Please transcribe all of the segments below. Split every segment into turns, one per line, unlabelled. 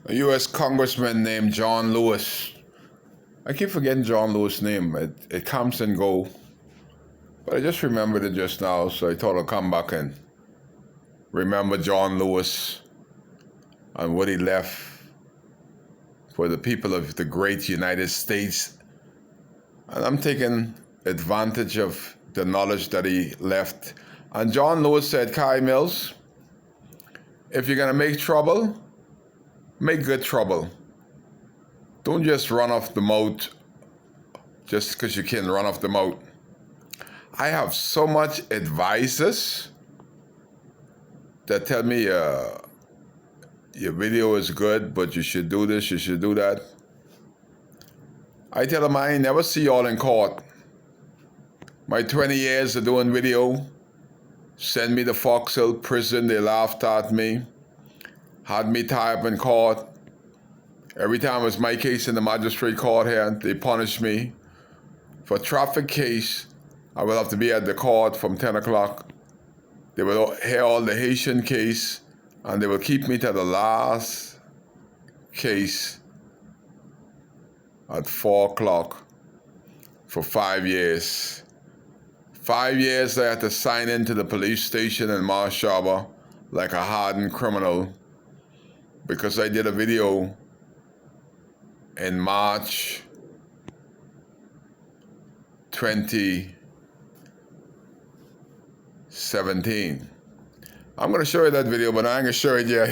A U.S. congressman named John Lewis. I keep forgetting John Lewis' name. It comes and go. But I just remembered it just now, so I thought I'd come back and remember John Lewis and what he left for the people of the great United States. And I'm taking advantage of the knowledge that he left. And John Lewis said, Kai Mills, if you're going to make trouble, make good trouble. Don't just run off the moat just because you can run off the moat. I have so much advisors that tell me your video is good, but you should do this, you should do that. I tell them I ain't never see y'all in court. My 20 years of doing video, send me to Fox Hill prison, they laughed at me, had me tied up in court. Every time it was my case in the magistrate court here, they punished me. For a traffic case, I would have to be at the court from 10 o'clock. They would hear all the Haitian case, and they would keep me to the last case at 4 o'clock for 5 years. 5 years I had to sign into the police station in Marsh Harbor like a hardened criminal because I did a video in March 2017. I'm going to show you that video, but I ain't going to show it yet.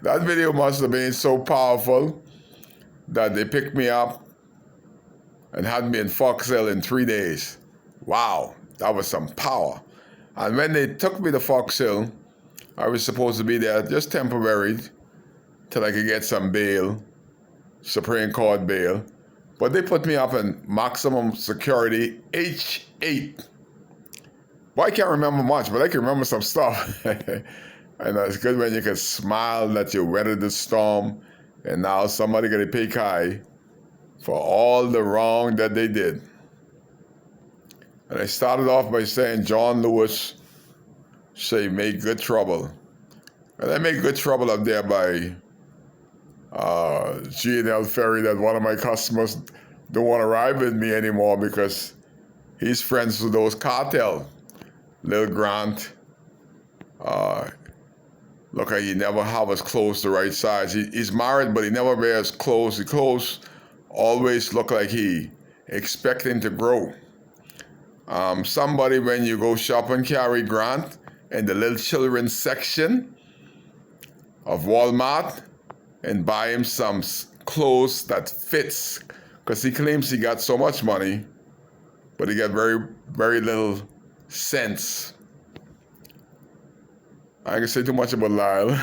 That video must have been so powerful that they picked me up and had me in Fox Hill in 3 days. Wow, that was some power. And when they took me to Fox Hill, I was supposed to be there just temporary till I could get some bail, Supreme Court bail. But they put me up in maximum security H8. Well, I can't remember much, but I can remember some stuff. And it's good when you can smile that you weathered the storm and now somebody got to pay Kai for all the wrong that they did. And I started off by saying John Lewis say make good trouble. And I made good trouble up there by G&L Ferry that one of my customers don't want to ride with me anymore because he's friends with those cartel. Lil Grant, look like he never have his clothes the right size. He's married, but he never wears clothes. The clothes always look like he expecting to grow. Somebody, when you go shop and carry Grant in the little children section of Walmart and buy him some clothes that fits, because he claims he got so much money, but he got very, very little sense. I can say too much about Lyle.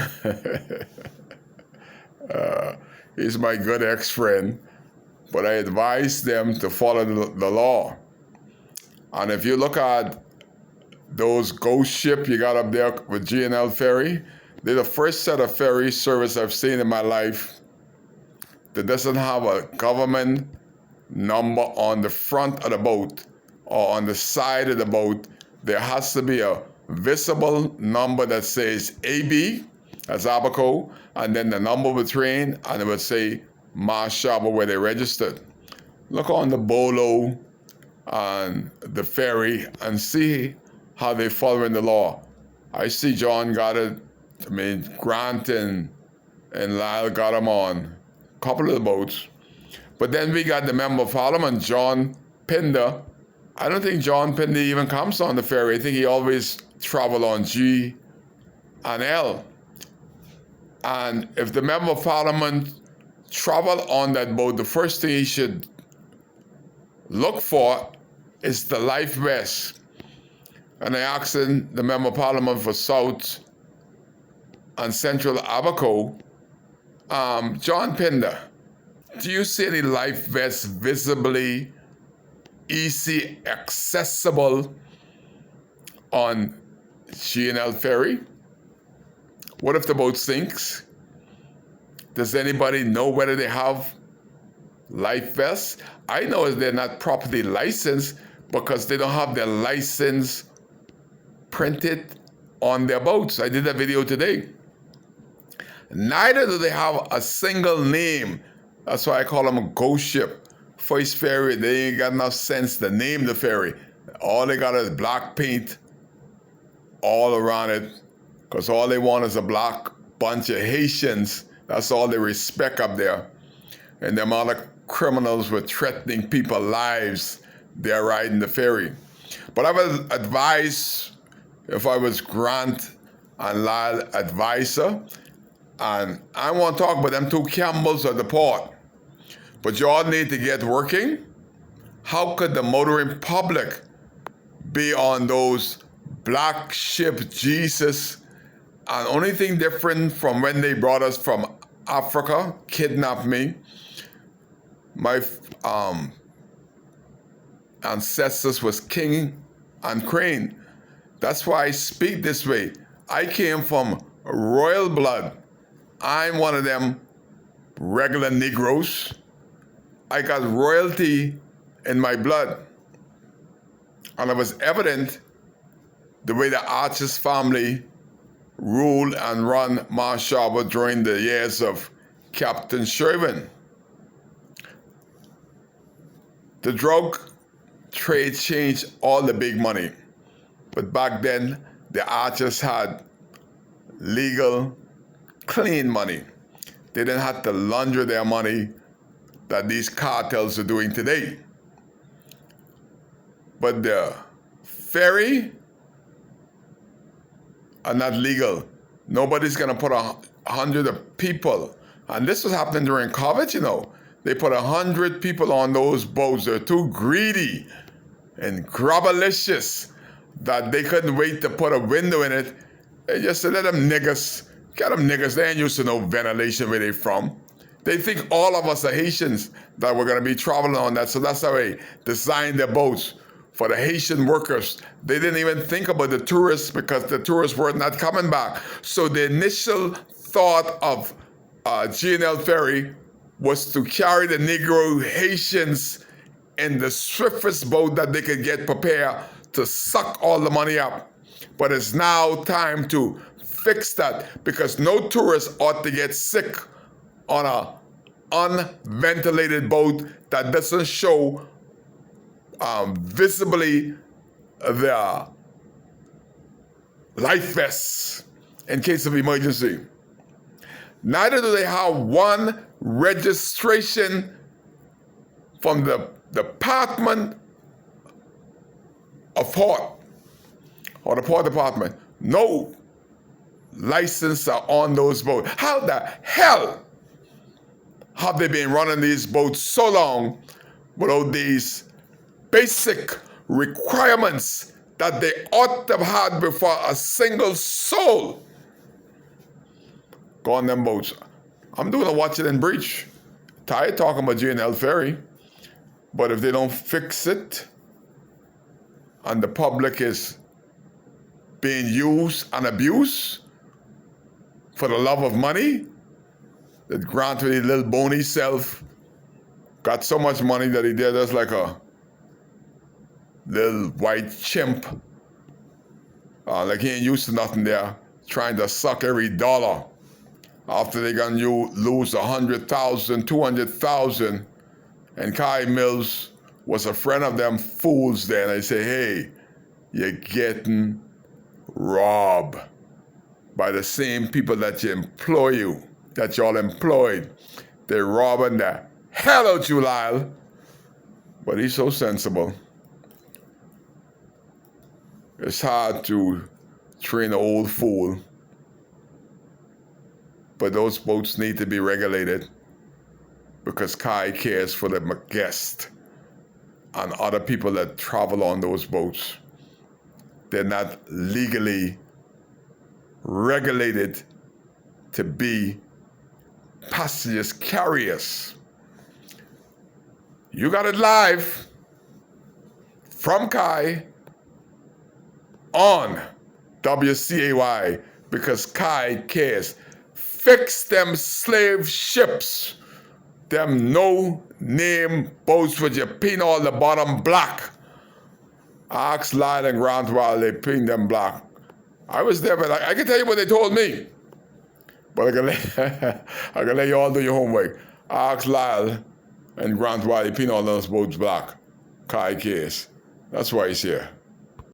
He's my good ex-friend, but I advise them to follow the law. And if you look at those ghost ship you got up there with G&L Ferry, they're the first set of ferry service I've seen in my life that doesn't have a government number on the front of the boat or on the side of the boat. There has to be a visible number that says AB, that's Abaco, and then the number of the train, and it would say Marsh Harbor where they registered. Look on the Bolo and the ferry and see how they're following the law. I see John got it, Grant and Lyle got them on a couple of the boats. But then we got the Member of Parliament, John Pinder. I don't think John Pinder even comes on the ferry. I think he always travel on G and L. And if the Member of Parliament travel on that boat, the first thing he should look for is the life vest. And I asked the Member of Parliament for South and Central Abaco, John Pinder, do you see any life vests visibly easy accessible on G&L Ferry? What if the boat sinks? Does anybody know whether they have life vests? I know they're not properly licensed because they don't have their license printed on their boats. I did a video today. Neither do they have a single name. That's why I call them a ghost ship. First ferry, they ain't got enough sense to name the ferry. All they got is black paint all around it, because all they want is a black bunch of Haitians. That's all they respect up there. And them other criminals were threatening people's lives. They're riding the ferry. But I would advise, if I was Grant and Lyle advisor, and I want to talk about them two Campbells at the port, but y'all need to get working. How could the motoring public be on those black ship Jesus? And only thing different from when they brought us from Africa, kidnapped me, my ancestors was king and queen. That's why I speak this way. I came from royal blood. I'm one of them regular Negroes. I got royalty in my blood. And it was evident the way the Arches family ruled and run Marsh Harbor during the years of Captain Sherwin. The drug trade changed all the big money. But back then, the Arches had legal, clean money. They didn't have to launder their money that these cartels are doing today. But the ferry are not legal. Nobody's gonna put 100 people. And this was happening during COVID, you know. They put 100 people on those boats. They're too greedy and grubbalicious that they couldn't wait to put a window in it. They just said, let them niggas, get them niggas. They ain't used to no ventilation where they from. They think all of us are Haitians that we're gonna be traveling on that. So that's how they designed their boats for the Haitian workers. They didn't even think about the tourists because the tourists were not coming back. So the initial thought of G&L Ferry was to carry the Negro Haitians in the swiftest boat that they could get prepared to suck all the money up. But it's now time to fix that, because no tourist ought to get sick on a unventilated boat that doesn't show visibly the life vests in case of emergency. Neither do they have one registration from the Department of Port or the Port Department. No license are on those boats. How the hell have they been running these boats so long without these basic requirements that they ought to have had before a single soul go on them boats? I'm doing a watch it and breach. Tired talking about G&L Ferry, but if they don't fix it and the public is being used and abused for the love of money, that Grant with his little bony self got so much money that he did us like a little white chimp. Like he ain't used to nothing there, trying to suck every dollar. After they gonna lose 100,000, 200,000, and Kai Mills was a friend of them fools there, and they say, hey, you're getting robbed by the same people that that y'all employed. They're robbing the hell out you, Lyle. But he's so sensible. It's hard to train an old fool. But those boats need to be regulated because Kai cares for the guest and other people that travel on those boats. They're not legally regulated to be passengers carriers. You got it live from Kai on WCAY because Kai cares. Fix them slave ships, them no-name boats with you paint all the bottom black. Ask Lyle and Grant while they paint them black. I was there, but I can tell you what they told me. But I can let you all do your homework. Ask Lyle and Grant why the peanut on those boats black. Kai case. That's why he's here.